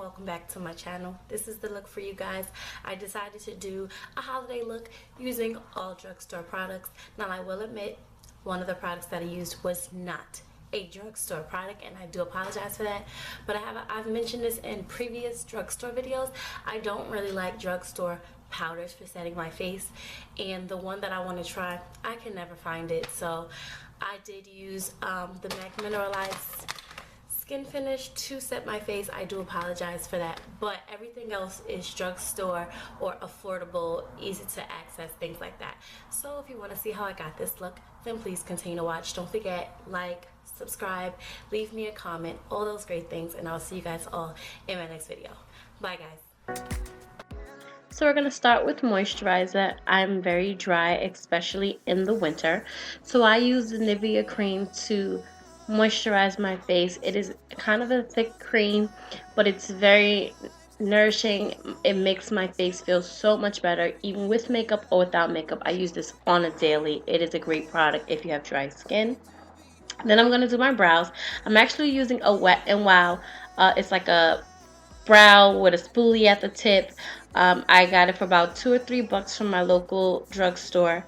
welcome back to my channel. This is the look for you guys. I decided to do a holiday look using all drugstore products. Now I will admit, one of the products that I used was not a drugstore product, and I do apologize for that, but I've mentioned this in previous drugstore videos. I don't really like drugstore powders for setting my face, and the one that I want to try, I can never find it. So I did use the MAC Mineralized Skin Finish to set my face. I do apologize for that, but everything else is drugstore or affordable, easy to access, things like that. So if you want to see how I got this look, then please continue to watch. Don't forget, like, subscribe, leave me a comment, all those great things, and I'll see you guys all in my next video. Bye guys. So we're going to start with moisturizer. I'm very dry, especially in the winter, so I use the Nivea Creme to moisturize my face. It is kind of a thick cream, but it's very nourishing. It makes my face feel so much better, even with makeup or without makeup. I use this on a daily. It is a great product if you have dry skin. Then I'm going to do my brows. I'm actually using a Wet n Wild. It's like a brow with a spoolie at the tip. I got it for about $2 or $3 from my local drugstore,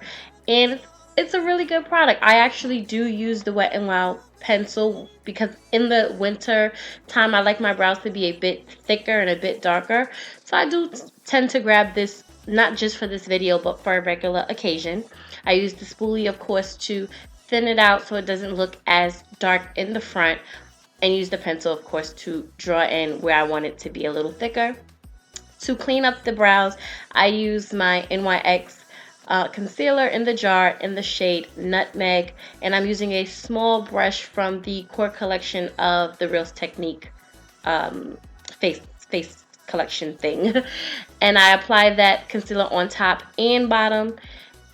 and it's a really good product. I actually do use the Wet n Wild pencil because in the winter time I like my brows to be a bit thicker and a bit darker, so I do tend to grab this not just for this video but for a regular occasion. I use the spoolie, of course, to thin it out so it doesn't look as dark in the front, and use the pencil, of course, to draw in where I want it to be a little thicker. To clean up the brows, I use my NYX concealer in the jar in the shade Nutmeg, and I'm using a small brush from the core collection of the Real Technique face collection thing. And I apply that concealer on top and bottom,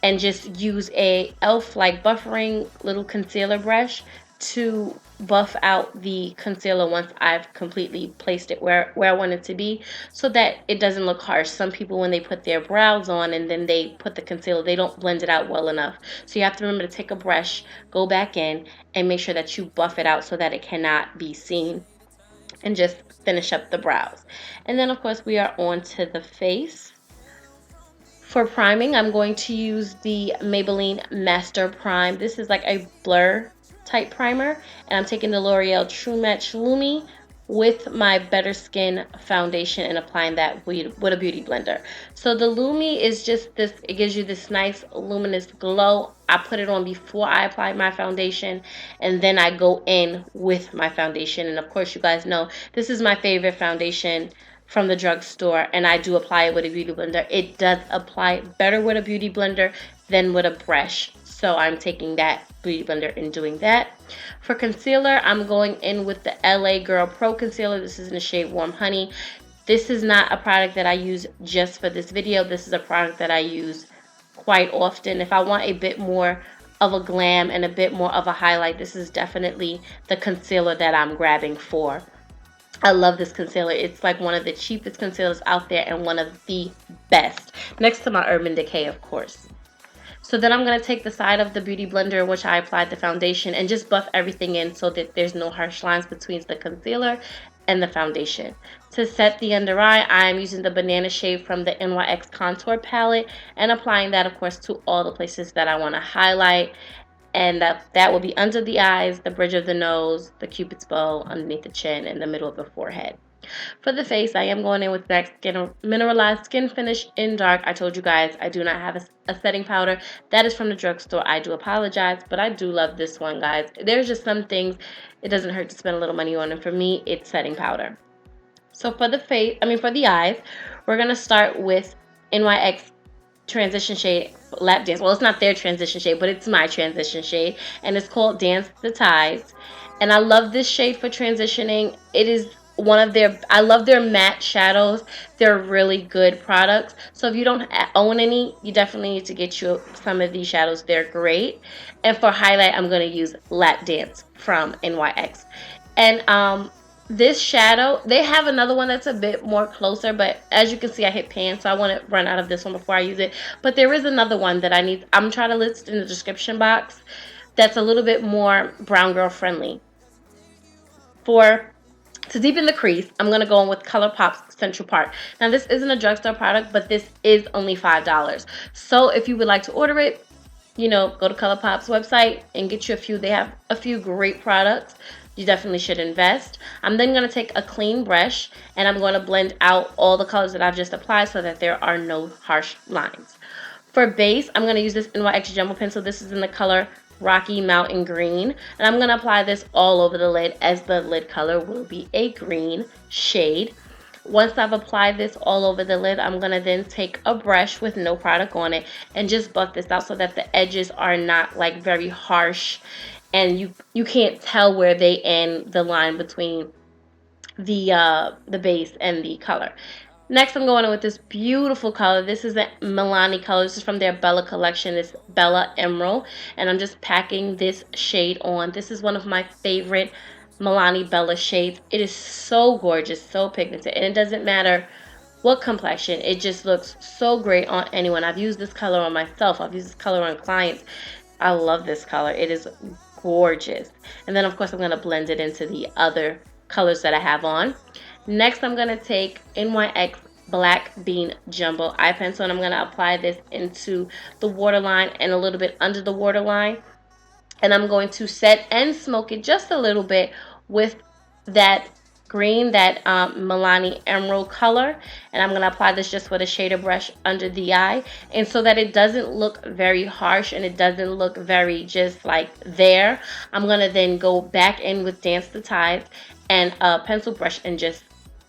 and just use a e.l.f. like buffering little concealer brush to buff out the concealer once I've completely placed it where I want it to be, so that it doesn't look harsh. Some people, when they put their brows on and then they put the concealer, they don't blend it out well enough. So you have to remember to take a brush, go back in, and make sure that you buff it out so that it cannot be seen, and just finish up the brows. And then, of course, we are on to the face. For priming, I'm going to use the Maybelline Master Prime. This is like a blur type primer, and I'm taking the L'Oreal True Match Lumi with my Better Skin foundation and applying that with a beauty blender. So the Lumi is just this, it gives you this nice luminous glow. I put it on before I apply my foundation, and then I go in with my foundation. And of course, you guys know this is my favorite foundation from the drugstore, and I do apply it with a beauty blender. It does apply better with a beauty blender than with a brush, so I'm taking that beauty blender and doing that. For concealer, I'm going in with the LA Girl Pro Concealer. This is in the shade Warm Honey. This is not a product that I use just for this video. This is a product that I use quite often. If I want a bit more of a glam and a bit more of a highlight, this is definitely the concealer that I'm grabbing for. I love this concealer. It's like one of the cheapest concealers out there and one of the best, next to my Urban Decay, of course. So then I'm going to take the side of the beauty blender in which I applied the foundation and just buff everything in so that there's no harsh lines between the concealer and the foundation. To set the under eye, I am using the Banana shade from the NYX Contour Palette and applying that, of course, to all the places that I want to highlight. And that will be under the eyes, the bridge of the nose, the cupid's bow, underneath the chin, and the middle of the forehead. For the face, I am going in with that Mineralized Skin Finish in Dark. I told you guys I do not have a setting powder. That is from the drugstore. I do apologize, but I do love this one, guys. There's just some things it doesn't hurt to spend a little money on, and for me, it's setting powder. So for the face, for the eyes, we're going to start with NYX transition shade Lap Dance. Well, it's not their transition shade, but it's my transition shade, and it's called Dance the Tides. And I love this shade for transitioning. It is one of their, I love their matte shadows. They're really good products. So if you don't own any, you definitely need to get you some of these shadows. They're great. And for highlight, I'm going to use Lap Dance from NYX. And this shadow, they have another one that's a bit more closer, but as you can see, I hit pan, so I want to run out of this one before I use it. But there is another one that I'm trying to list in the description box that's a little bit more brown girl friendly. For To deepen the crease, I'm going to go in with Colourpop's Central Park. Now, this isn't a drugstore product, but this is only $5. So if you would like to order it, you know, go to Colourpop's website and get you a few. They have a few great products. You definitely should invest. I'm then going to take a clean brush and I'm going to blend out all the colors that I've just applied so that there are no harsh lines. For base, I'm going to use this NYX Jumbo Pencil. This is in the color Rocky Mountain Green. And I'm going to apply this all over the lid, as the lid color will be a green shade. Once I've applied this all over the lid, I'm going to then take a brush with no product on it and just buff this out so that the edges are not like very harsh and you can't tell where they end the line between the base and the color. Next, I'm going in with this beautiful color. This is a Milani color. This is from their Bella collection. It's Bella Emerald. And I'm just packing this shade on. This is one of my favorite Milani Bella shades. It is so gorgeous, so pigmented. And it doesn't matter what complexion. It just looks so great on anyone. I've used this color on myself. I've used this color on clients. I love this color. It is gorgeous. And then, of course, I'm going to blend it into the other colors that I have on. Next, I'm going to take NYX Black Bean Jumbo Eye Pencil, and I'm going to apply this into the waterline and a little bit under the waterline. And I'm going to set and smoke it just a little bit with that green, that Milani Emerald color. And I'm going to apply this just with a shader brush under the eye. And so that it doesn't look very harsh and it doesn't look very just like there, I'm going to then go back in with Dance the Tides and a pencil brush and just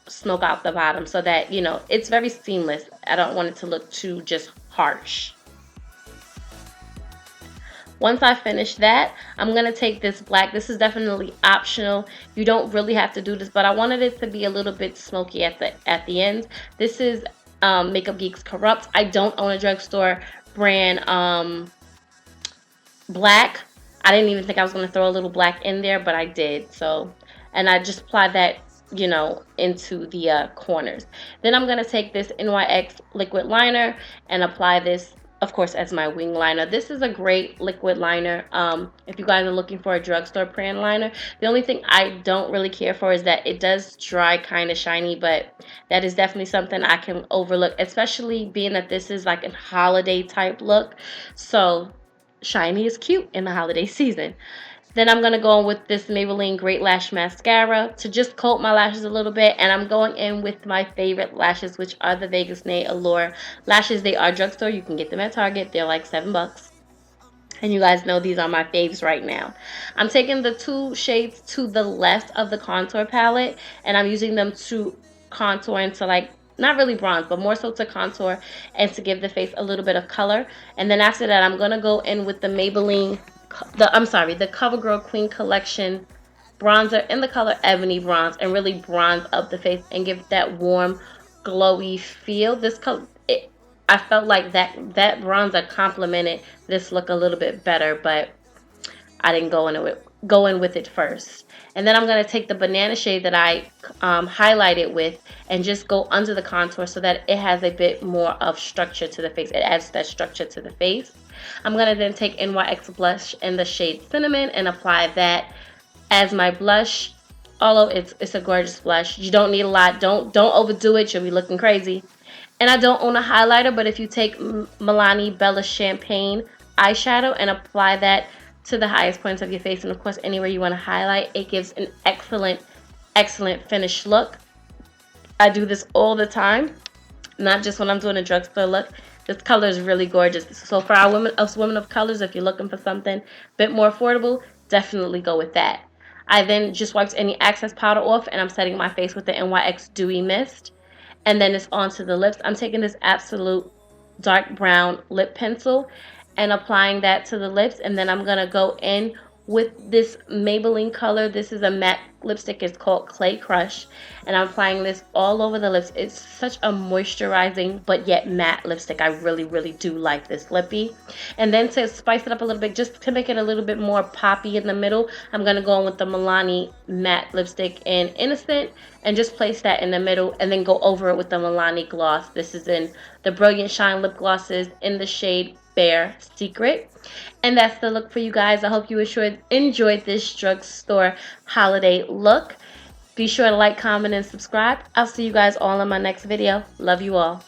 smoke out the bottom so that, you know, it's very seamless. I don't want it to look too just harsh. Once I finish that, I'm going to take this black. This is definitely optional. You don't really have to do this, but I wanted it to be a little bit smoky at the end. This is Makeup Geek's Corrupt. I don't own a drugstore brand black. I didn't even think I was going to throw a little black in there, but I did. So, and I just applied that, you know, into the corners. Then I'm going to take this NYX liquid liner and apply this, of course, as my wing liner. This is a great liquid liner if you guys are looking for a drugstore brand liner. The only thing I don't really care for is that it does dry kind of shiny, but that is definitely something I can overlook, especially being that this is like a holiday type look. So shiny is cute in the holiday season. Then I'm going to go in with this Maybelline Great Lash Mascara to just coat my lashes a little bit. And I'm going in with my favorite lashes, which are the Vegas Nay Eylur lashes. They are drugstore. You can get them at Target. They're like $7. And you guys know these are my faves right now. I'm taking the two shades to the left of the contour palette. And I'm using them to contour into like, not really bronze, but more so to contour and to give the face a little bit of color. And then after that, I'm going to go in with the Maybelline, the CoverGirl Queen Collection bronzer in the color Ebony Bronze and really bronze up the face and give that warm, glowy feel. This color, I felt like that bronzer complemented this look a little bit better, but I didn't go in with it first. And then I'm going to take the banana shade that I highlighted with and just go under the contour so that it has a bit more of structure to the face. It adds that structure to the face. I'm going to then take NYX Blush in the shade Cinnamon and apply that as my blush. Although it's a gorgeous blush. You don't need a lot. Don't overdo it. You'll be looking crazy. And I don't own a highlighter, but if you take Milani Bella Champagne eyeshadow and apply that to the highest points of your face, and of course anywhere you want to highlight, it gives an excellent finished look. I do this all the time, not just when I'm doing a drugstore look. This color is really gorgeous. So for our women of colors, if you're looking for something a bit more affordable, definitely go with that. I then just wiped any excess powder off and I'm setting my face with the NYX Dewy Mist. And then it's onto the lips. I'm taking this Absolute dark brown lip pencil and applying that to the lips. And then I'm going to go in with this Maybelline color. This is a matte lipstick. It's called Clay Crush. And I'm applying this all over the lips. It's such a moisturizing but yet matte lipstick. I really do like this lippy. And then to spice it up a little bit, just to make it a little bit more poppy in the middle, I'm going to go in with the Milani matte lipstick in Innocent and just place that in the middle and then go over it with the Milani gloss. This is in the Brilliant Shine lip glosses in the shade Bare Secret. And that's the look for you guys. I hope you enjoyed this drugstore holiday look. Be sure to like, comment, and subscribe. I'll see you guys all in my next video. Love you all.